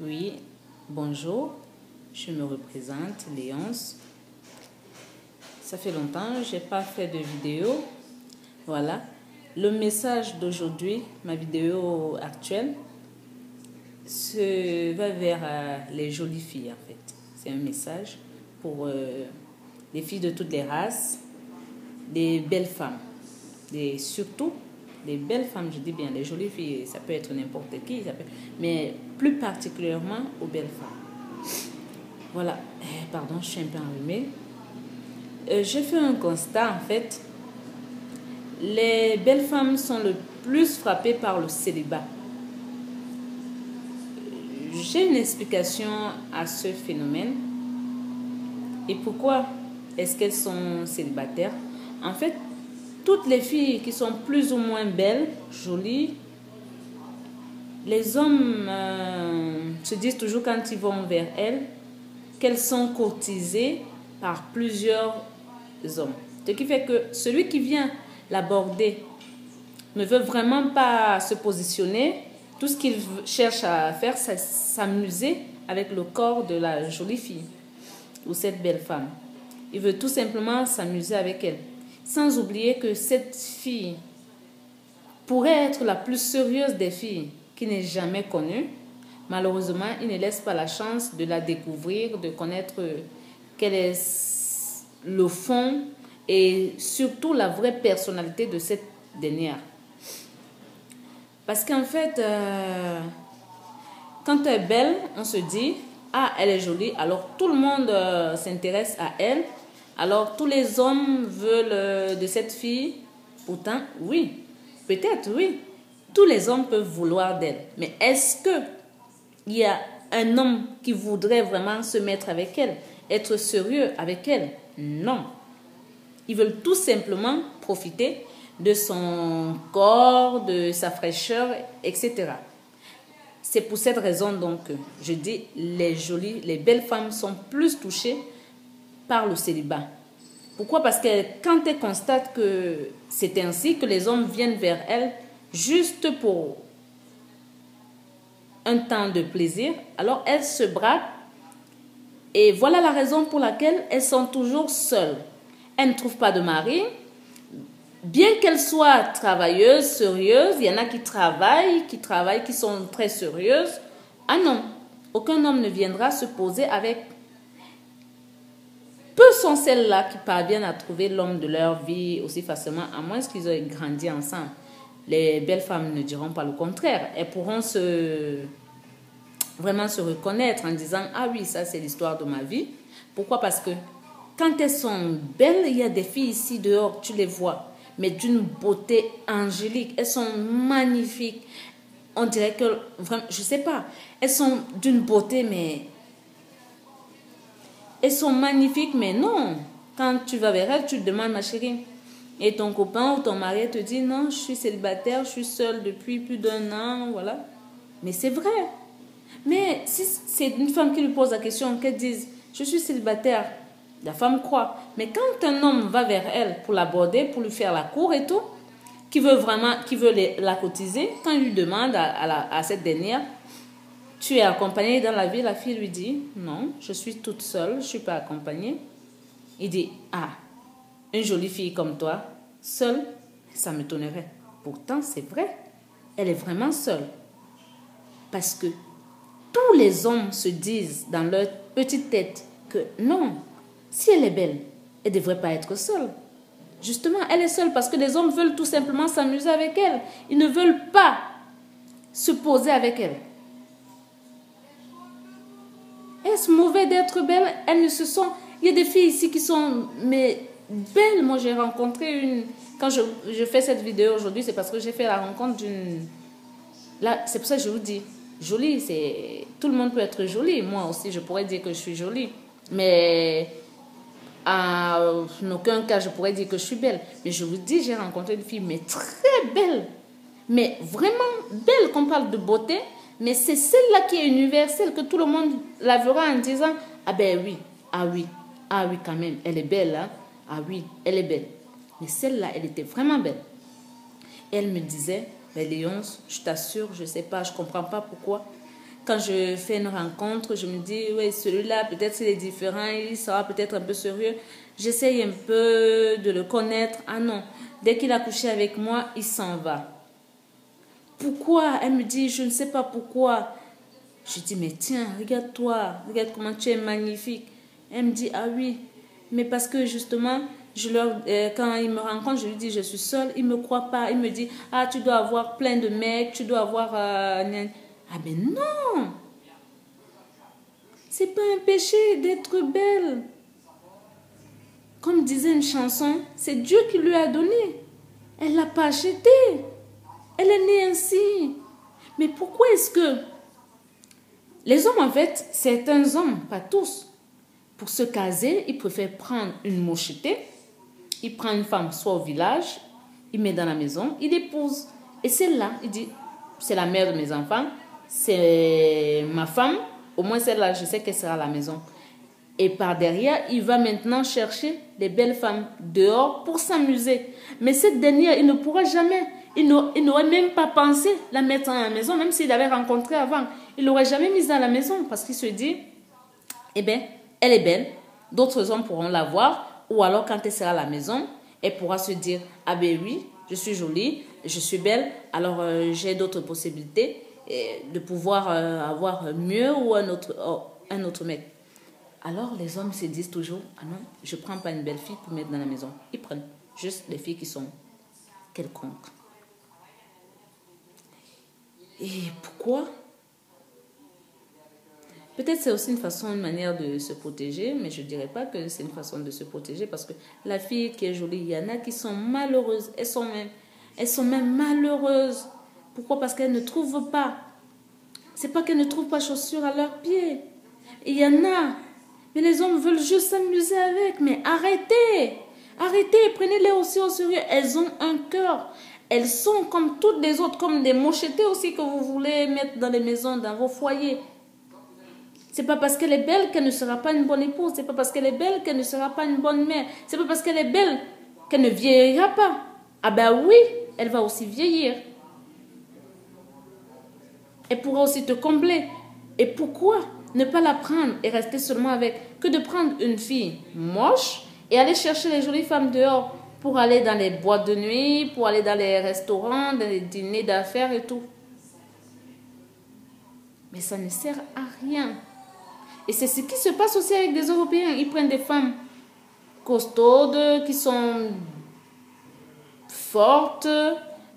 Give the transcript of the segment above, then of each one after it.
Oui, bonjour, je me représente, Léonce. Ça fait longtemps, je n'ai pas fait de vidéo. Voilà, le message d'aujourd'hui, ma vidéo actuelle, se va vers les jolies filles en fait. C'est un message pour les filles de toutes les races, des belles femmes, surtout les belles femmes, je dis bien, les jolies filles, ça peut être n'importe qui, mais plus particulièrement aux belles femmes. Voilà, pardon, je suis un peu enrhumée. J'ai fait un constat en fait, les belles femmes sont le plus frappées par le célibat. J'ai une explication à ce phénomène. Et pourquoi est-ce qu'elles sont célibataires? En fait, toutes les filles qui sont plus ou moins belles, jolies, les hommes se disent toujours quand ils vont vers elles qu'elles sont courtisées par plusieurs hommes. Ce qui fait que celui qui vient l'aborder ne veut vraiment pas se positionner. Tout ce qu'il cherche à faire, c'est s'amuser avec le corps de la jolie fille ou cette belle femme. Il veut tout simplement s'amuser avec elle. Sans oublier que cette fille pourrait être la plus sérieuse des filles qu'il n'ait jamais connue. Malheureusement, il ne laisse pas la chance de la découvrir, de connaître quel est le fond et surtout la vraie personnalité de cette dernière. Parce qu'en fait, quand elle est belle, on se dit « Ah, elle est jolie », alors tout le monde s'intéresse à elle. Alors tous les hommes veulent de cette fille. Pourtant, oui, peut-être oui, tous les hommes peuvent vouloir d'elle. Mais est-ce qu'il y a un homme qui voudrait vraiment se mettre avec elle, être sérieux avec elle? Non. Ils veulent tout simplement profiter de son corps, de sa fraîcheur, etc. C'est pour cette raison donc que je dis les belles femmes sont plus touchées par le célibat. Pourquoi? Parce que quand elles constatent que c'est ainsi, que les hommes viennent vers elles juste pour un temps de plaisir, alors elles se braquent et voilà la raison pour laquelle elles sont toujours seules. Elles ne trouvent pas de mari. Bien qu'elles soient travailleuses, sérieuses, il y en a qui travaillent, qui sont très sérieuses. Ah non, aucun homme ne viendra se poser avec. Peu sont celles-là qui parviennent à trouver l'homme de leur vie aussi facilement, à moins qu'ils aient grandi ensemble. Les belles femmes ne diront pas le contraire. Elles pourront vraiment se reconnaître en disant « Ah oui, ça c'est l'histoire de ma vie ». Pourquoi? Parce que quand elles sont belles, il y a des filles ici dehors, tu les vois, mais d'une beauté angélique. Elles sont magnifiques. On dirait que, vraiment, je ne sais pas, elles sont d'une beauté, mais... Elles sont magnifiques, mais non. Quand tu vas vers elles, tu te demandes, ma chérie, et ton copain ou ton mari te dit, non, je suis célibataire, je suis seule depuis plus d'1 an, voilà. Mais c'est vrai. Mais si c'est une femme qui lui pose la question, qu'elle dise, je suis célibataire, la femme croit. Mais quand un homme va vers elle pour l'aborder, pour lui faire la cour et tout, qui veut la cotiser, quand il lui demande à cette dernière, tu es accompagnée dans la vie, la fille lui dit, non, je suis toute seule, je ne suis pas accompagnée. Il dit, ah, une jolie fille comme toi, seule, ça me m'étonnerait. Pourtant, c'est vrai, elle est vraiment seule. Parce que tous les hommes se disent dans leur petite tête que non, si elle est belle, elle ne devrait pas être seule. Justement, elle est seule parce que les hommes veulent tout simplement s'amuser avec elle. Ils ne veulent pas se poser avec elle. Est-ce mauvais d'être belle? Elles ne se sont... Il y a des filles ici qui sont mais belles. Moi, j'ai rencontré une... Quand je fais cette vidéo aujourd'hui, c'est parce que j'ai fait la rencontre d'une... Là, c'est pour ça que je vous dis, jolie, c'est... Tout le monde peut être joli. Moi aussi, je pourrais dire que je suis jolie. Mais en aucun cas, je pourrais dire que je suis belle. Mais je vous dis, j'ai rencontré une fille, mais très belle. Mais vraiment belle, qu'on parle de beauté. Mais c'est celle-là qui est universelle, que tout le monde la verra en disant « Ah ben oui, ah oui, ah oui quand même, elle est belle, hein? Ah oui, elle est belle. » Mais celle-là, elle était vraiment belle. Et elle me disait « Mais Léonce, je t'assure, je ne sais pas, je ne comprends pas pourquoi. quand je fais une rencontre, je me dis, oui, celui-là, peut-être s'il est différent, il sera peut-être un peu sérieux. J'essaye un peu de le connaître. Ah non, dès qu'il a couché avec moi, il s'en va. Pourquoi? Elle me dit, je ne sais pas pourquoi. Je dis, mais tiens, regarde-toi, regarde comment tu es magnifique. Elle me dit, ah oui, mais parce que justement, quand il me rencontre, je lui dis, je suis seule. Il ne me croit pas. Il me dit, ah, tu dois avoir plein de mecs, tu dois avoir... ah, mais non! C'est pas un péché d'être belle. Comme disait une chanson, c'est Dieu qui lui a donné. Elle ne l'a pas acheté. Elle est née ainsi. Mais pourquoi est-ce que les hommes, en fait, certains hommes, pas tous, pour se caser, ils préfèrent prendre une mochetée, ils prennent une femme soit au village, ils mettent dans la maison, ils l'épousent. Et celle-là, il dit, c'est la mère de mes enfants, c'est ma femme, au moins celle-là, je sais qu'elle sera à la maison. Et par derrière, il va maintenant chercher des belles femmes dehors pour s'amuser. Mais cette dernière, il ne pourra jamais, il n'aurait même pas pensé la mettre à la maison, même s'il l'avait rencontrée avant. Il l'aurait jamais mise dans la maison parce qu'il se dit, eh bien, elle est belle, d'autres hommes pourront la voir, ou alors quand elle sera à la maison, elle pourra se dire, ah ben oui, je suis jolie, je suis belle, alors j'ai d'autres possibilités de pouvoir avoir mieux ou un autre mec. Alors les hommes se disent toujours, ah non, je ne prends pas une belle fille pour mettre dans la maison. Ils prennent juste les filles qui sont quelconques. Et pourquoi? Peut-être c'est aussi une manière de se protéger, mais je ne dirais pas que c'est une façon de se protéger parce que la fille qui est jolie, il y en a qui sont malheureuses. Elles sont même malheureuses. Pourquoi? Parce qu'elles ne trouvent pas. C'est pas qu'elles ne trouvent pas chaussures à leurs pieds. Il y en a. Mais les hommes veulent juste s'amuser avec. Mais arrêtez. Arrêtez. Prenez-les aussi au sérieux. Elles ont un cœur. Elles sont comme toutes les autres, comme des mochetées aussi que vous voulez mettre dans les maisons, dans vos foyers. C'est pas parce qu'elle est belle qu'elle ne sera pas une bonne épouse. C'est pas parce qu'elle est belle qu'elle ne sera pas une bonne mère. C'est pas parce qu'elle est belle qu'elle ne vieillira pas. Ah ben oui, elle va aussi vieillir. Elle pourra aussi te combler. Et pourquoi ne pas la prendre et rester seulement avec, que de prendre une fille moche et aller chercher les jolies femmes dehors pour aller dans les boîtes de nuit, pour aller dans les restaurants, dans les dîners d'affaires et tout. Mais ça ne sert à rien. Et c'est ce qui se passe aussi avec des Européens. Ils prennent des femmes costaudes, qui sont fortes,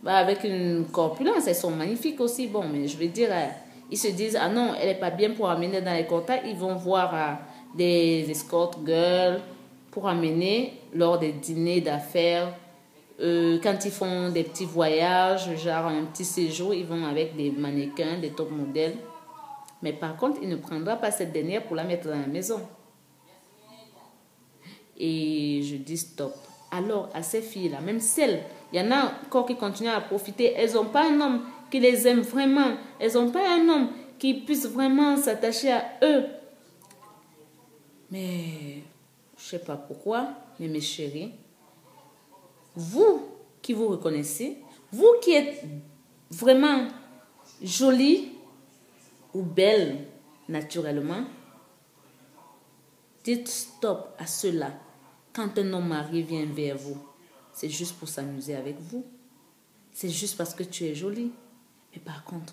avec une corpulence. Elles sont magnifiques aussi. Bon, mais je veux dire, ils se disent, ah non, elle n'est pas bien pour amener dans les contacts. Ils vont voir des escort girls pour amener lors des dîners d'affaires. Quand ils font des petits voyages, genre un petit séjour, ils vont avec des mannequins, des top modèles. Mais par contre, il ne prendra pas cette dernière pour la mettre dans la maison. Et je dis stop. Alors, à ces filles-là, même celles, il y en a encore qui continuent à profiter. Elles n'ont pas un homme qui les aime vraiment. Elles n'ont pas un homme qui puisse vraiment s'attacher à eux. Mais, je ne sais pas pourquoi, mais mes chéris, vous qui vous reconnaissez, vous qui êtes vraiment jolie ou belle naturellement, dites stop à cela. Quand un homme marié vient vers vous, c'est juste pour s'amuser avec vous. C'est juste parce que tu es jolie. Mais par contre,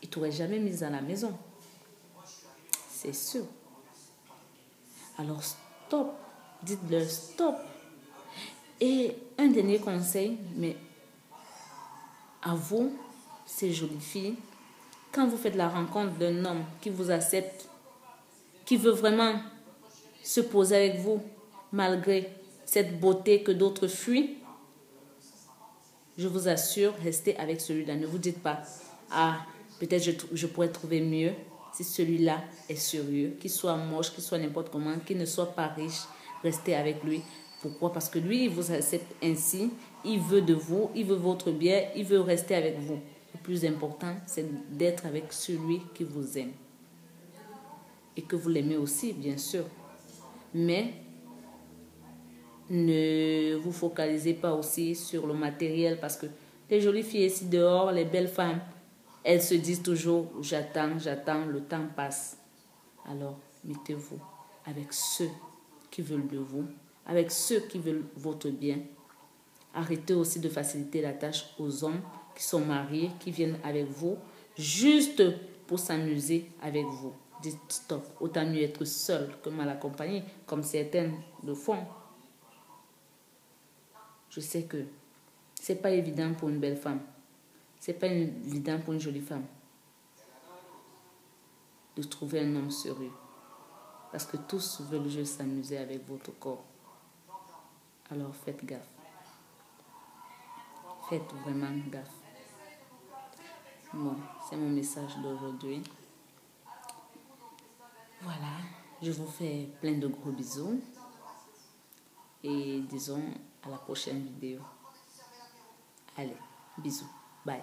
il ne t'aurait jamais mise à la maison. C'est sûr. Alors stop. Dites-leur stop. Et un dernier conseil, mais à vous, ces jolies filles, quand vous faites la rencontre d'un homme qui vous accepte, qui veut vraiment se poser avec vous, malgré cette beauté que d'autres fuient, je vous assure, restez avec celui-là. Ne vous dites pas, ah, peut-être je pourrais trouver mieux si celui-là est sérieux, qu'il soit moche, qu'il soit n'importe comment, qu'il ne soit pas riche, restez avec lui. Pourquoi? Parce que lui, il vous accepte ainsi, il veut de vous, il veut votre bien, il veut rester avec vous. Le plus important, c'est d'être avec celui qui vous aime. Et que vous l'aimez aussi, bien sûr. Mais ne vous focalisez pas aussi sur le matériel parce que les jolies filles ici dehors, les belles femmes, elles se disent toujours, j'attends, j'attends, le temps passe. Alors, mettez-vous avec ceux qui veulent de vous, avec ceux qui veulent votre bien. Arrêtez aussi de faciliter la tâche aux hommes qui sont mariés, qui viennent avec vous, juste pour s'amuser avec vous. Dites stop, autant mieux être seul que mal accompagné, comme certaines le font. Je sais que c'est pas évident pour une belle femme. C'est pas évident pour une jolie femme de trouver un homme sérieux. Parce que tous veulent juste s'amuser avec votre corps. Alors faites gaffe. Faites vraiment gaffe. Bon, c'est mon message d'aujourd'hui. Voilà, je vous fais plein de gros bisous. Et disons à la prochaine vidéo. Allez, bisous. Bye.